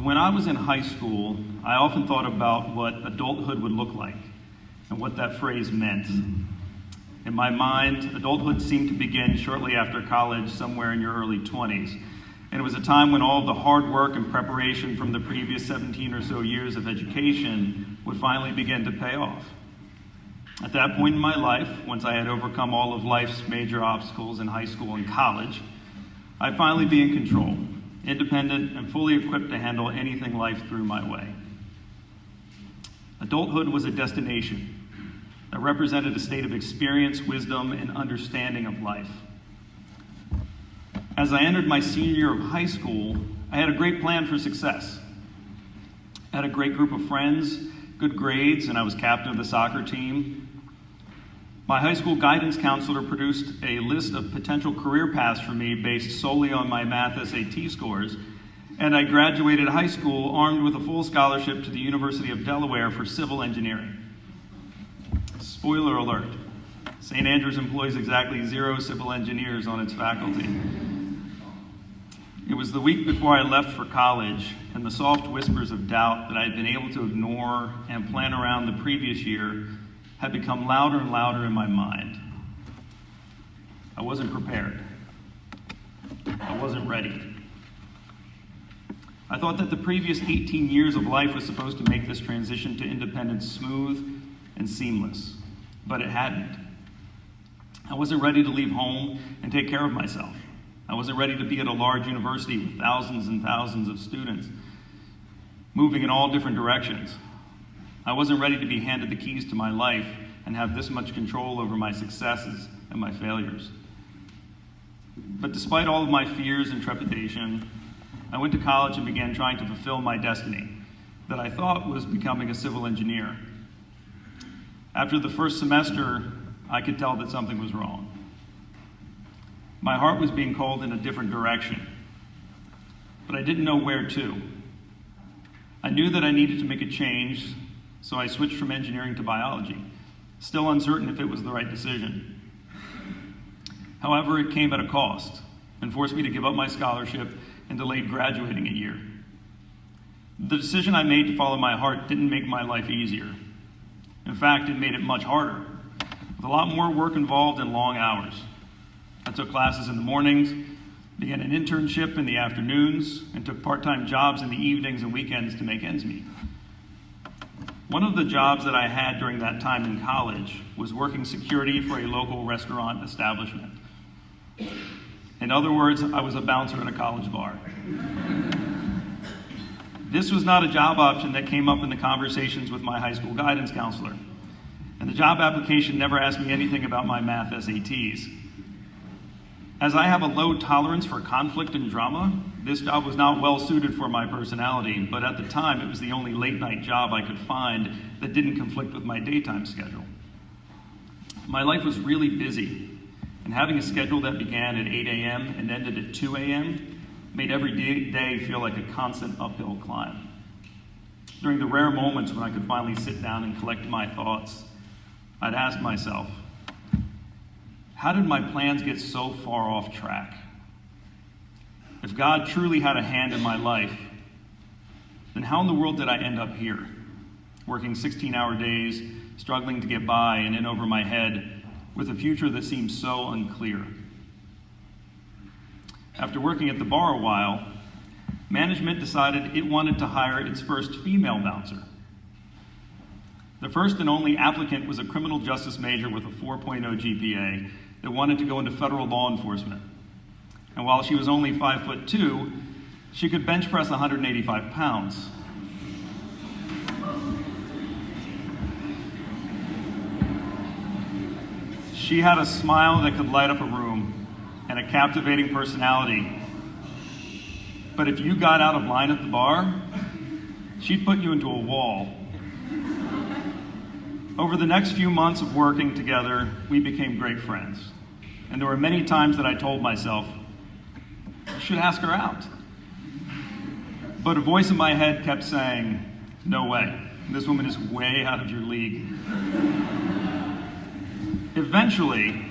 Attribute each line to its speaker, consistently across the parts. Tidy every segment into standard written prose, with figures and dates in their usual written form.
Speaker 1: When I was in high school, I often thought about what adulthood would look like and what that phrase meant. In my mind, adulthood seemed to begin shortly after college, somewhere in your early 20s. And it was a time when all the hard work and preparation from the previous 17 or so years of education would finally begin to pay off. At that point in my life, once I had overcome all of life's major obstacles in high school and college, I'd finally be in control, independent and fully equipped to handle anything life threw my way. Adulthood was a destination that represented a state of experience, wisdom, and understanding of life. As I entered my senior year of high school, I had a great plan for success. I had a great group of friends, good grades, and I was captain of the soccer team. My high school guidance counselor produced a list of potential career paths for me based solely on my math SAT scores, and I graduated high school armed with a full scholarship to the University of Delaware for civil engineering. Spoiler alert, St. Andrews employs exactly 0 civil engineers on its faculty. It was the week before I left for college, and the soft whispers of doubt that I had been able to ignore and plan around the previous year had become louder and louder in my mind. I wasn't prepared. I wasn't ready. I thought that the previous 18 years of life was supposed to make this transition to independence smooth and seamless, but it hadn't. I wasn't ready to leave home and take care of myself. I wasn't ready to be at a large university with thousands and thousands of students moving in all different directions. I wasn't ready to be handed the keys to my life and have this much control over my successes and my failures. But despite all of my fears and trepidation, I went to college and began trying to fulfill my destiny that I thought was becoming a civil engineer. After the first semester, I could tell that something was wrong. My heart was being called in a different direction, but I didn't know where to. I knew that I needed to make a change, so I switched from engineering to biology, still uncertain if it was the right decision. However, it came at a cost and forced me to give up my scholarship and delayed graduating a year. The decision I made to follow my heart didn't make my life easier. In fact, it made it much harder, with a lot more work involved and long hours. I took classes in the mornings, began an internship in the afternoons, and took part-time jobs in the evenings and weekends to make ends meet. One of the jobs that I had during that time in college was working security for a local restaurant establishment. In other words, I was a bouncer at a college bar. This was not a job option that came up in the conversations with my high school guidance counselor, and the job application never asked me anything about my math SATs. As I have a low tolerance for conflict and drama, this job was not well suited for my personality, but at the time it was the only late night job I could find that didn't conflict with my daytime schedule. My life was really busy, and having a schedule that began at 8 a.m. and ended at 2 a.m. made every day feel like a constant uphill climb. During the rare moments when I could finally sit down and collect my thoughts, I'd ask myself, how did my plans get so far off track? If God truly had a hand in my life, then how in the world did I end up here, working 16-hour days, struggling to get by and in over my head with a future that seemed so unclear? After working at the bar a while, management decided it wanted to hire its first female bouncer. The first and only applicant was a criminal justice major with a 4.0 GPA that wanted to go into federal law enforcement. And while she was only 5'2", she could bench press 185 pounds. She had a smile that could light up a room and a captivating personality. But if you got out of line at the bar, she'd put you into a wall. Over the next few months of working together, we became great friends. And there were many times that I told myself, I should ask her out. But a voice in my head kept saying, no way, this woman is way out of your league. Eventually,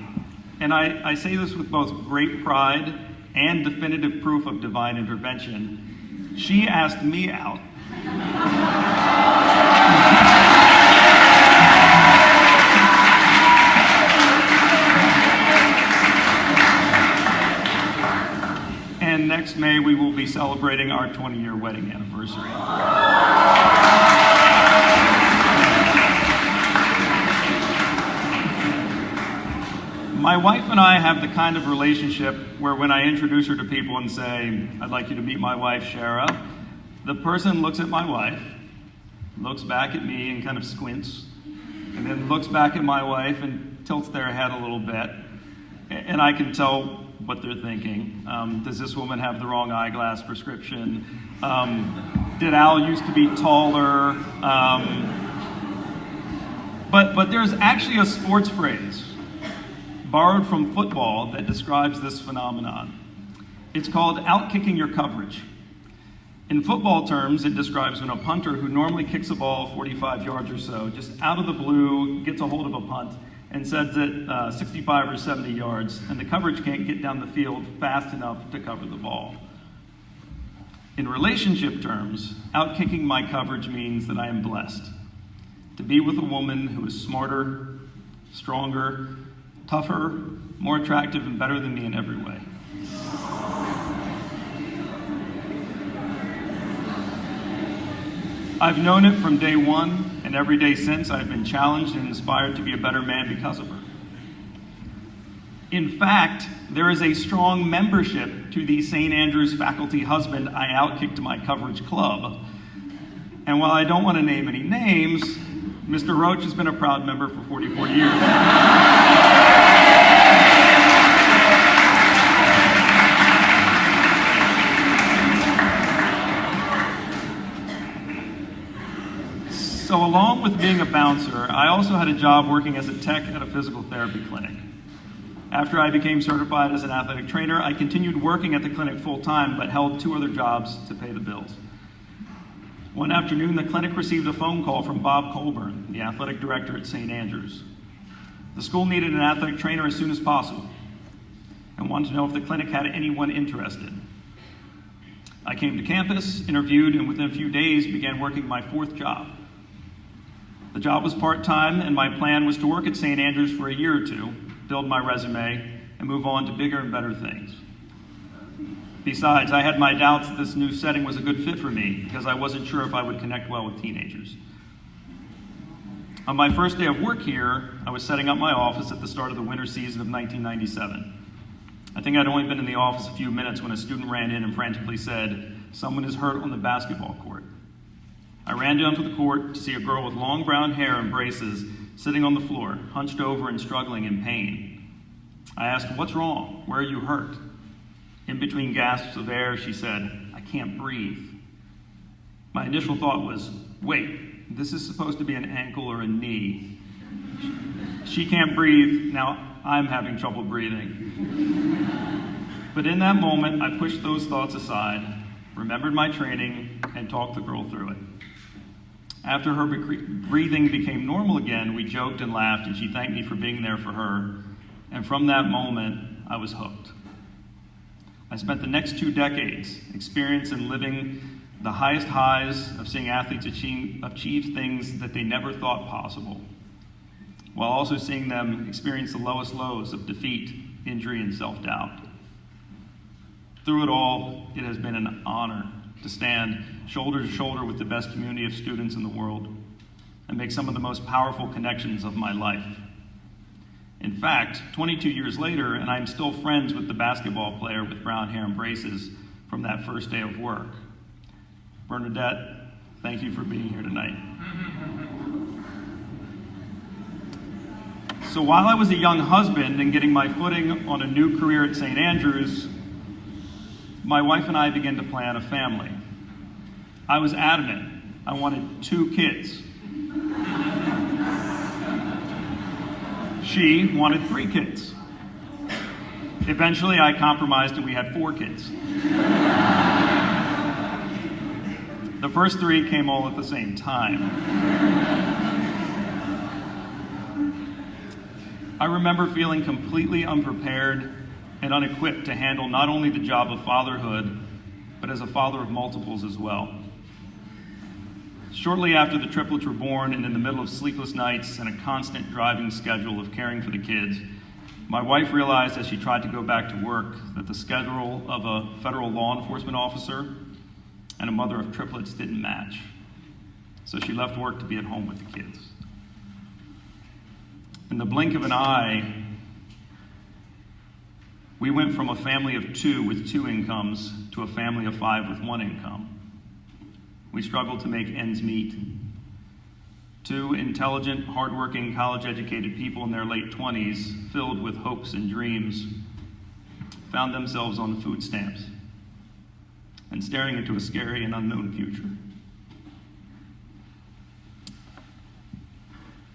Speaker 1: and I say this with both great pride and definitive proof of divine intervention, She asked me out. And next May, we will be celebrating our 20-year wedding anniversary. My wife and I have the kind of relationship where when I introduce her to people and say, I'd like you to meet my wife, Shara, the person looks at my wife, looks back at me and kind of squints, and then looks back at my wife and tilts their head a little bit. And I can tell what they're thinking. Does this woman have the wrong eyeglass prescription? Did Al used to be taller? But there's actually a sports phrase borrowed from football that describes this phenomenon. It's called outkicking your coverage. In football terms, it describes when a punter who normally kicks a ball 45 yards or so, just out of the blue, gets a hold of a punt and sends it 65 or 70 yards, and the coverage can't get down the field fast enough to cover the ball. In relationship terms, outkicking my coverage means that I am blessed to be with a woman who is smarter, stronger, tougher, more attractive, and better than me in every way. I've known it from day one, and every day since I've been challenged and inspired to be a better man because of her. In fact, there is a strong membership to the St. Andrews Faculty Husband I Outkicked My Coverage Club. And while I don't want to name any names, Mr. Roach has been a proud member for 44 years. So along with being a bouncer, I also had a job working as a tech at a physical therapy clinic. After I became certified as an athletic trainer, I continued working at the clinic full-time, but held 2 other jobs to pay the bills. One afternoon, the clinic received a phone call from Bob Colburn, the athletic director at St. Andrews. The school needed an athletic trainer as soon as possible and wanted to know if the clinic had anyone interested. I came to campus, interviewed, and within a few days began working my 4th job. The job was part-time, and my plan was to work at St. Andrews for a year or 2, build my resume, and move on to bigger and better things. Besides, I had my doubts that this new setting was a good fit for me because I wasn't sure if I would connect well with teenagers. On my first day of work here, I was setting up my office at the start of the winter season of 1997. I think I'd only been in the office a few minutes when a student ran in and frantically said, "Someone is hurt on the basketball court." I ran down to the court to see a girl with long brown hair and braces sitting on the floor, hunched over and struggling in pain. I asked, "What's wrong? Where are you hurt?" In between gasps of air, she said, "I can't breathe." My initial thought was, wait, this is supposed to be an ankle or a knee. She can't breathe, now I'm having trouble breathing. But in that moment, I pushed those thoughts aside, remembered my training, and talked the girl through it. After her breathing became normal again, we joked and laughed, and she thanked me for being there for her. And from that moment, I was hooked. I spent the next 2 decades experiencing and living the highest highs of seeing athletes achieve things that they never thought possible, while also seeing them experience the lowest lows of defeat, injury, and self-doubt. Through it all, it has been an honor to stand shoulder to shoulder with the best community of students in the world and make some of the most powerful connections of my life. In fact, 22 years later, and I'm still friends with the basketball player with brown hair and braces from that first day of work. Bernadette, thank you for being here tonight. So while I was a young husband and getting my footing on a new career at St. Andrews, my wife and I began to plan a family. I was adamant. I wanted 2 kids. She wanted 3 kids. Eventually, I compromised and we had 4 kids. The first 3 came all at the same time. I remember feeling completely unprepared and unequipped to handle not only the job of fatherhood, but as a father of multiples as well. Shortly after the triplets were born, and in the middle of sleepless nights and a constant driving schedule of caring for the kids, my wife realized as she tried to go back to work that the schedule of a federal law enforcement officer and a mother of triplets didn't match. So she left work to be at home with the kids. In the blink of an eye, we went from a family of 2 with 2 incomes to a family of 5 with 1 income. We struggled to make ends meet. 2 intelligent, hardworking, college-educated people in their late 20s, filled with hopes and dreams, found themselves on food stamps and staring into a scary and unknown future.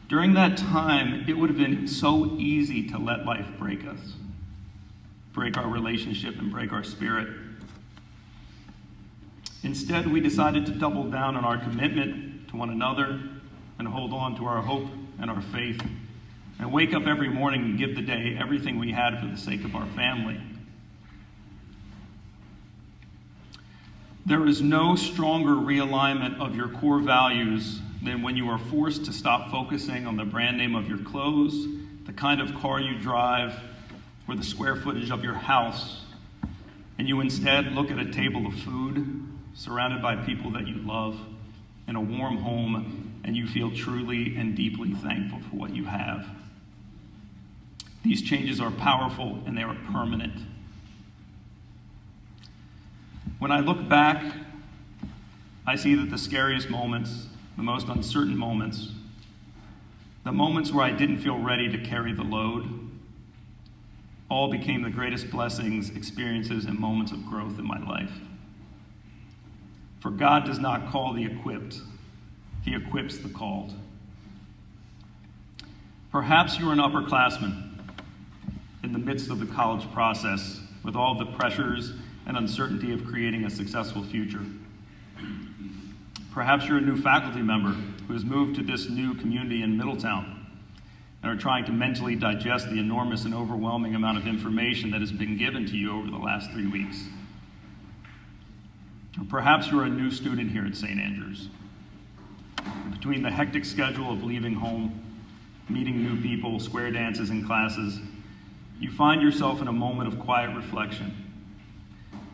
Speaker 1: During that time, it would have been so easy to let life break us, break our relationship and break our spirit. Instead, we decided to double down on our commitment to one another and hold on to our hope and our faith and wake up every morning and give the day everything we had for the sake of our family. There is no stronger realignment of your core values than when you are forced to stop focusing on the brand name of your clothes, the kind of car you drive, or the square footage of your house, and you instead look at a table of food surrounded by people that you love in a warm home, and you feel truly and deeply thankful for what you have. These changes are powerful and they are permanent. When I look back, I see that the scariest moments, the most uncertain moments, the moments where I didn't feel ready to carry the load, all became the greatest blessings, experiences, and moments of growth in my life. For God does not call the equipped, He equips the called. Perhaps you're an upperclassman in the midst of the college process with all the pressures and uncertainty of creating a successful future. Perhaps you're a new faculty member who has moved to this new community in Middletown and are trying to mentally digest the enormous and overwhelming amount of information that has been given to you over the last 3 weeks. Or perhaps you're a new student here at St. Andrews. Between the hectic schedule of leaving home, meeting new people, square dances, and classes, you find yourself in a moment of quiet reflection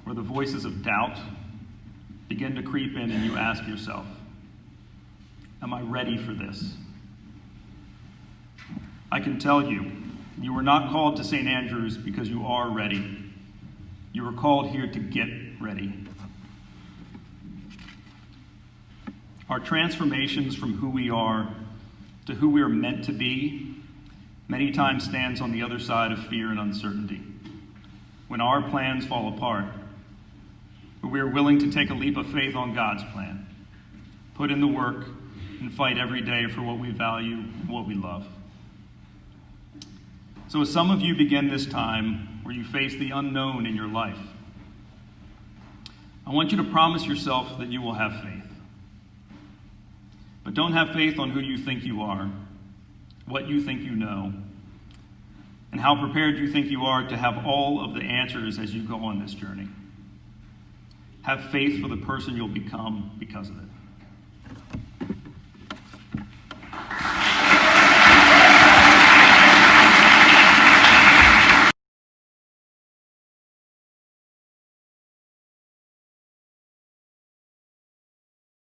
Speaker 1: where the voices of doubt begin to creep in and you ask yourself, am I ready for this? I can tell you, you were not called to St. Andrews because you are ready. You were called here to get ready. Our transformations from who we are to who we are meant to be many times stands on the other side of fear and uncertainty. When our plans fall apart, but we are willing to take a leap of faith on God's plan, put in the work, and fight every day for what we value and what we love. So as some of you begin this time where you face the unknown in your life, I want you to promise yourself that you will have faith. But don't have faith on who you think you are, what you think you know, and how prepared you think you are to have all of the answers as you go on this journey. Have faith for the person you'll become because of it.